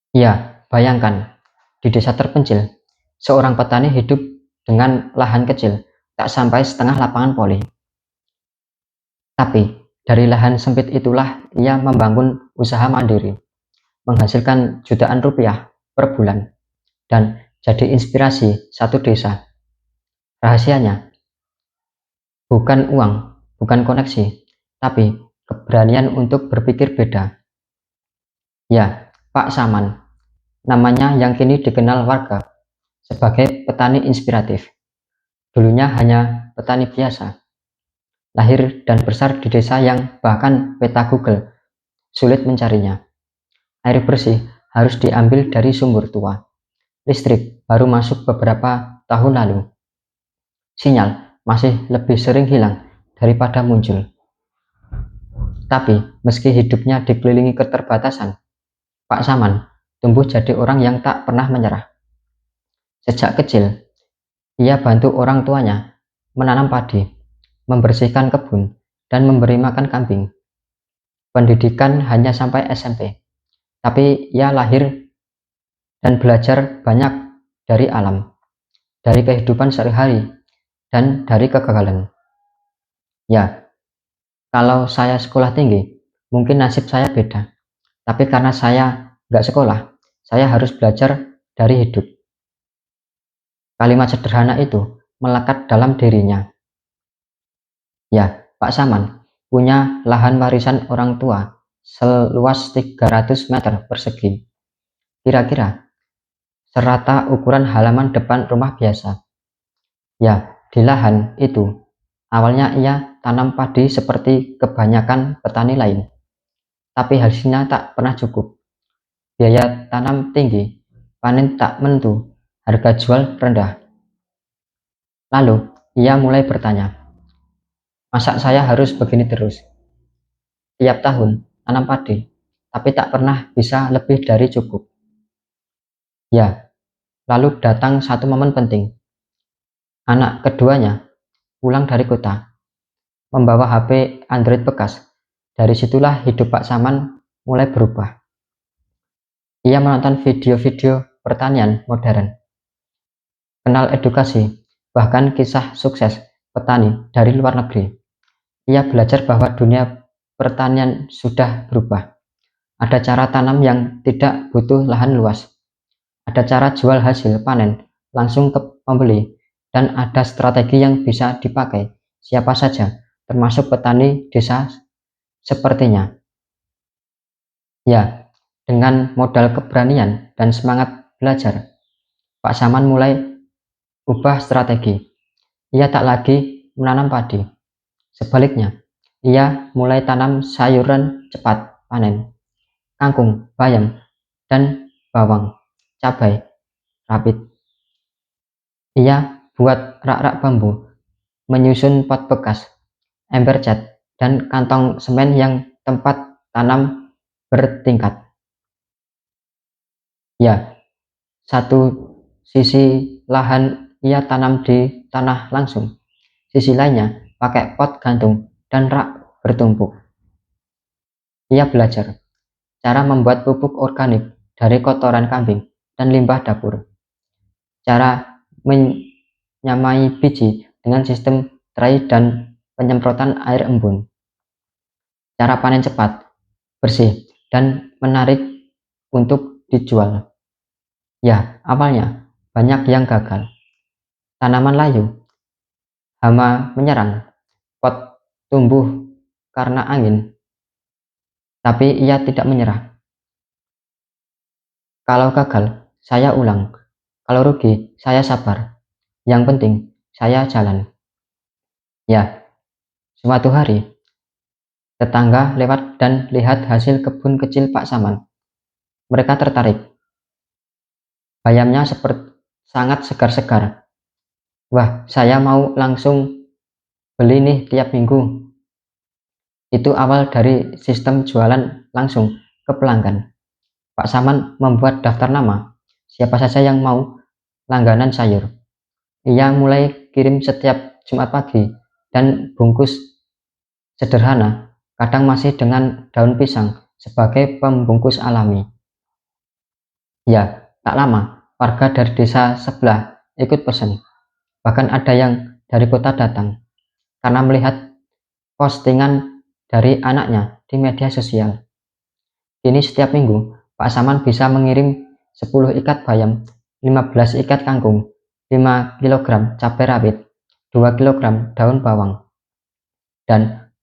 Ya, bayangkan, di desa terpencil, seorang petani hidup dengan lahan kecil, tak sampai setengah lapangan voli. Tapi, dari lahan sempit itulah ia membangun usaha mandiri, menghasilkan jutaan rupiah per bulan, dan jadi inspirasi satu desa. Rahasianya, bukan uang, bukan koneksi, tapi keberanian untuk berpikir beda. Ya, Pak Saman, namanya yang kini dikenal warga sebagai petani inspiratif. Dulunya hanya petani biasa, lahir dan besar di desa yang bahkan peta Google sulit mencarinya. Air bersih harus diambil dari sumber tua. Listrik baru masuk beberapa tahun lalu. Sinyal masih lebih sering hilang daripada muncul. Tapi meski hidupnya dikelilingi keterbatasan, Pak Saman tumbuh jadi orang yang tak pernah menyerah. Sejak kecil, ia bantu orang tuanya menanam padi, membersihkan kebun, dan memberi makan kambing. Pendidikan hanya sampai SMP, tapi ia lahir dan belajar banyak dari alam, dari kehidupan sehari-hari, dan dari kegagalan. Ya, kalau saya sekolah tinggi, mungkin nasib saya beda. Tapi karena saya nggak sekolah, saya harus belajar dari hidup. Kalimat sederhana itu melekat dalam dirinya. Ya, Pak Saman punya lahan warisan orang tua seluas 300 meter persegi. Kira-kira serata ukuran halaman depan rumah biasa. Ya, di lahan itu, awalnya ia tanam padi seperti kebanyakan petani lain, tapi hasilnya tak pernah cukup. Biaya tanam tinggi, panen tak menentu, harga jual rendah. Lalu, ia mulai bertanya, masa saya harus begini terus? Tiap tahun tanam padi, tapi tak pernah bisa lebih dari cukup. Ya, lalu datang satu momen penting. Anak keduanya pulang dari kota, membawa HP Android bekas. Dari situlah hidup Pak Saman mulai berubah. Ia menonton video-video pertanian modern, kenal edukasi, bahkan kisah sukses petani dari luar negeri. Ia belajar bahwa dunia pertanian sudah berubah. Ada cara tanam yang tidak butuh lahan luas. Ada cara jual hasil panen langsung ke pembeli. Dan ada strategi yang bisa dipakai siapa saja, termasuk petani desa sepertinya. Ya, dengan modal keberanian dan semangat belajar, Pak Saman mulai ubah strategi. Ia tak lagi menanam padi. Sebaliknya, ia mulai tanam sayuran cepat panen, kangkung, bayam, dan bawang, cabai, rawit. Ia buat rak-rak bambu, menyusun pot bekas, ember cat, dan kantong semen yang tempat tanam bertingkat. Ya, satu sisi lahan ia tanam di tanah langsung, sisi lainnya pakai pot gantung dan rak bertumpuk. Ia belajar cara membuat pupuk organik dari kotoran kambing dan limbah dapur, cara menyamai biji dengan sistem tray dan penyemprotan air embun, cara panen cepat, bersih, dan menarik untuk dijual. Ya, awalnya banyak yang gagal. Tanaman layu, hama menyerang, pot tumbuh karena angin, tapi ia tidak menyerah. Kalau gagal, saya ulang. Kalau rugi, saya sabar. Yang penting, saya jalan. Ya, suatu hari, tetangga lewat dan lihat hasil kebun kecil Pak Saman. Mereka tertarik. Bayamnya seperti sangat segar-segar. Wah, saya mau langsung beli nih tiap minggu. Itu awal dari sistem jualan langsung ke pelanggan. Pak Saman membuat daftar nama. Siapa saja yang mau langganan sayur. Ia mulai kirim setiap Jumat pagi dan bungkus sederhana, kadang masih dengan daun pisang sebagai pembungkus alami. Ya, tak lama, warga dari desa sebelah ikut pesan. Bahkan ada yang dari kota datang karena melihat postingan dari anaknya di media sosial. Kini setiap minggu, Pak Saman bisa mengirim 10 ikat bayam, 15 ikat kangkung, 5 kg cabai rawit, 2 kg daun bawang, dan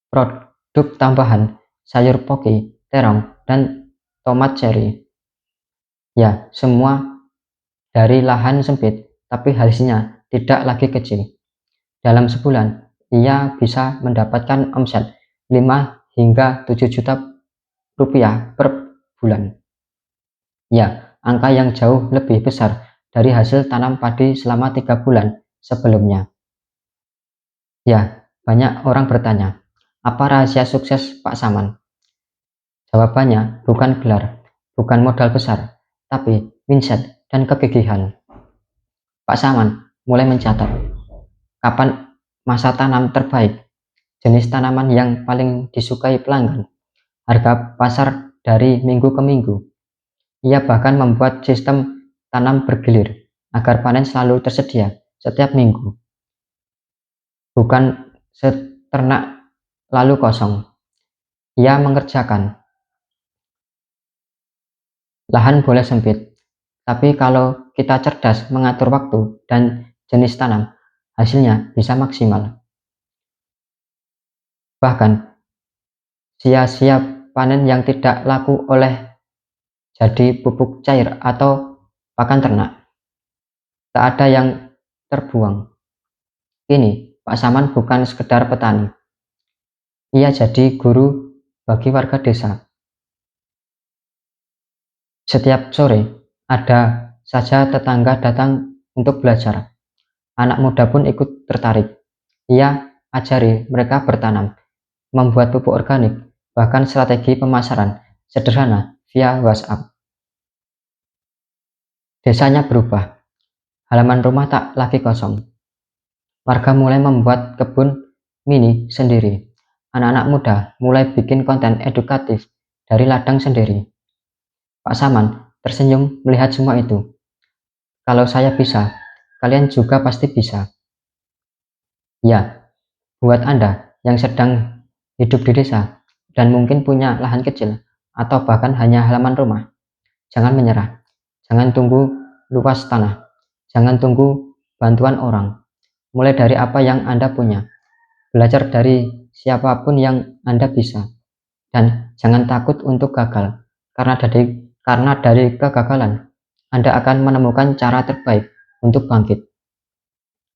produk tambahan sayur poki, terong, dan tomat cherry. Ya, semua dari lahan sempit, tapi hasilnya tidak lagi kecil. Dalam sebulan, ia bisa mendapatkan omset 5 hingga 7 juta rupiah per bulan. Ya, angka yang jauh lebih besar dari hasil tanam padi selama 3 bulan sebelumnya. Ya, banyak orang bertanya, apa rahasia sukses Pak Saman? Jawabannya bukan gelar, bukan modal besar, tapi mindset dan kegigihan. Pak Saman mulai mencatat kapan masa tanam terbaik, jenis tanaman yang paling disukai pelanggan, harga pasar dari minggu ke minggu. Ia bahkan membuat sistem tanam bergilir agar panen selalu tersedia setiap minggu. Bukan seternak lalu kosong. Ia mengerjakan. Lahan boleh sempit, tapi kalau kita cerdas mengatur waktu dan jenis tanam, hasilnya bisa maksimal. Bahkan sia-sia panen yang tidak laku oleh jadi pupuk cair atau pakan ternak. Tak ada yang terbuang. Kini, Pak Saman bukan sekedar petani. Ia jadi guru bagi warga desa. Setiap sore, ada saja tetangga datang untuk belajar. Anak muda pun ikut tertarik. Ia ajari mereka bertanam, membuat pupuk organik, bahkan strategi pemasaran sederhana via WhatsApp. Desanya berubah. Halaman rumah tak lagi kosong. Warga mulai membuat kebun mini sendiri. Anak-anak muda mulai bikin konten edukatif dari ladang sendiri. Pak Saman tersenyum melihat semua itu. Kalau saya bisa, kalian juga pasti bisa. Ya, buat Anda yang sedang hidup di desa dan mungkin punya lahan kecil atau bahkan hanya halaman rumah, jangan menyerah. Jangan tunggu luas tanah. Jangan tunggu bantuan orang. Mulai dari apa yang Anda punya. Belajar dari siapapun yang Anda bisa. Dan jangan takut untuk gagal. Karena dari kegagalan, Anda akan menemukan cara terbaik untuk bangkit.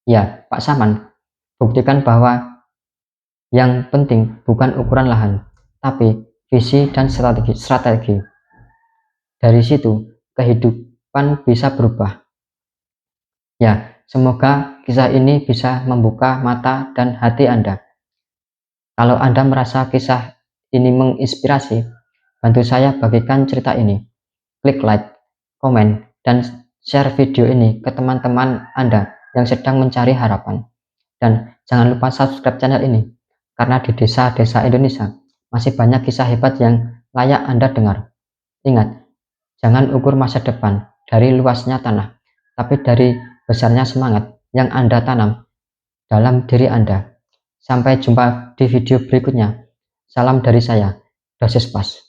Ya, Pak Saman, buktikan bahwa yang penting bukan ukuran lahan, tapi visi dan strategi. Dari situ, kehidupan bisa berubah. Ya, semoga kisah ini bisa membuka mata dan hati Anda. Kalau Anda merasa kisah ini menginspirasi, bantu saya bagikan cerita ini. Klik like, komen, dan share video ini ke teman-teman Anda yang sedang mencari harapan. Dan jangan lupa subscribe channel ini, karena di desa-desa Indonesia masih banyak kisah hebat yang layak Anda dengar. Ingat, jangan ukur masa depan dari luasnya tanah, tapi dari besarnya semangat yang Anda tanam dalam diri Anda. Sampai jumpa di video berikutnya. Salam dari saya, Dosis Pas.